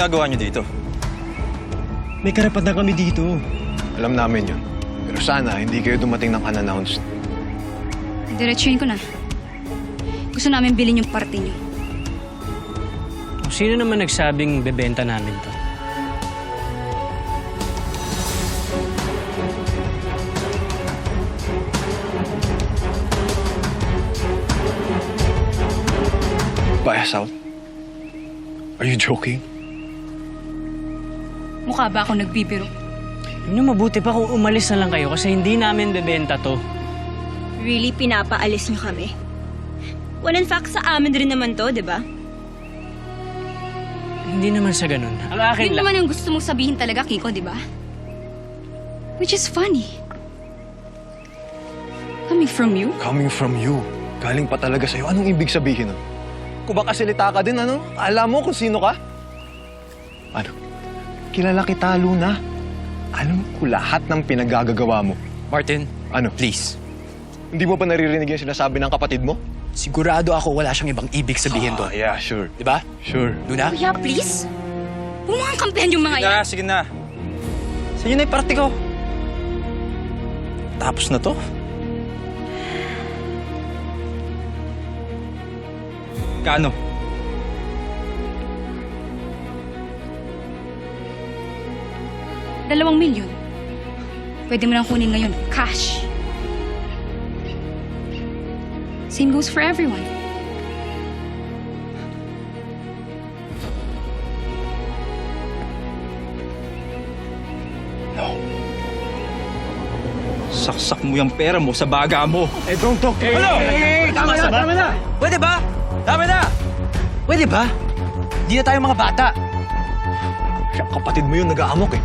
ginagawa niyo dito? May karapatan kami dito. Alam namin yun. Pero sana, hindi kayo dumating ng unannounced. Diretsuhin ko na. Gusto namin bilhin yung parte niyo. Sino naman nagsabing bebenta namin to? Buy us out? Are you joking? Mukha ba ako nagbibiro? Yun mabuti pa kung umalis na lang kayo kasi hindi namin bebenta to. Really, pinapaalis niyo kami? Well, in fact, sa amin rin naman to, di ba? Hindi naman sa ganun. Ang akin Yun lang. naman ang gusto mong sabihin talaga, Kiko, di ba? Which is funny. Coming from you? Coming from you. Galing pa talaga sa'yo. Anong ibig sabihin nun? Kung baka silita ka din, ano? Alam mo kung sino ka? Ano? Kilala kita, Luna. Alam ko lahat ng pinagagagawa mo. Martin, Ano? please. Hindi mo pa naririnig yung sinasabi ng kapatid mo? Sigurado ako wala siyang ibang ibig sabihin doon. Yeah, sure. Di ba? Sure. Luna? Kuya, please? Huwag mo kang kampihan yung mga yan. Sige na. Sa inyo na yung parte ko. Tapos na to. Kano? $2 milyon. Pwede mo lang kunin ngayon. Cash. Same goes for everyone. Saksak mo yung pera mo sa baga mo. Don't talk to me. Ano? Tama na! Pwede ba? Tama na! Pwede ba? Di na tayo mga bata. Siya, kapatid mo yun, nag-aamok eh.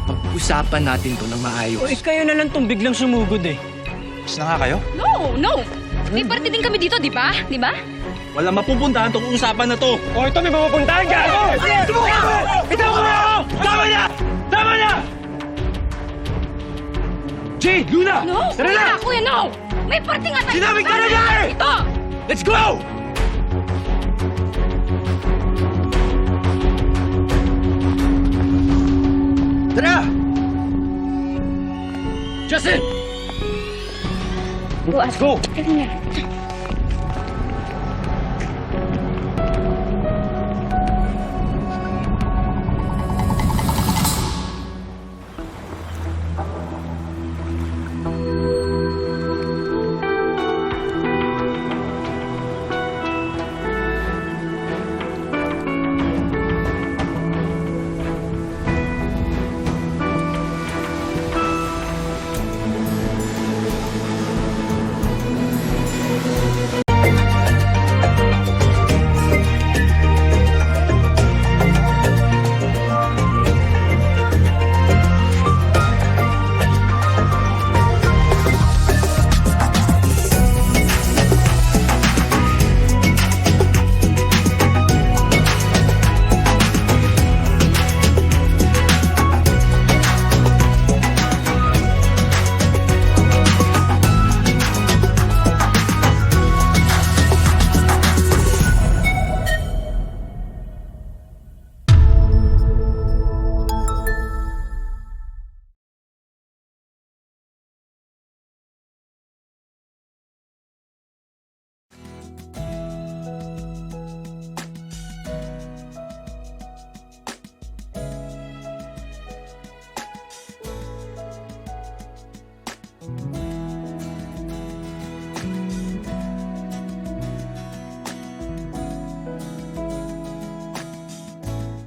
Pag-usapan natin to ng maayos. O kayo na lang tong biglang sumugod eh. Tapos na nga kayo? No, no! May parte din kami dito, di ba? Di ba? Wala mapupuntahan tong usapan na to. O ito may mapupuntahan ka! Ito mo na ako! Tama na! Tama na! Jay! Luna! No! Kuya, kuya, no! May parte nga tayo! Sinabi ka na nga eh! Ito! Let's go! Tara! Justin! Buas. Go! Sige nga.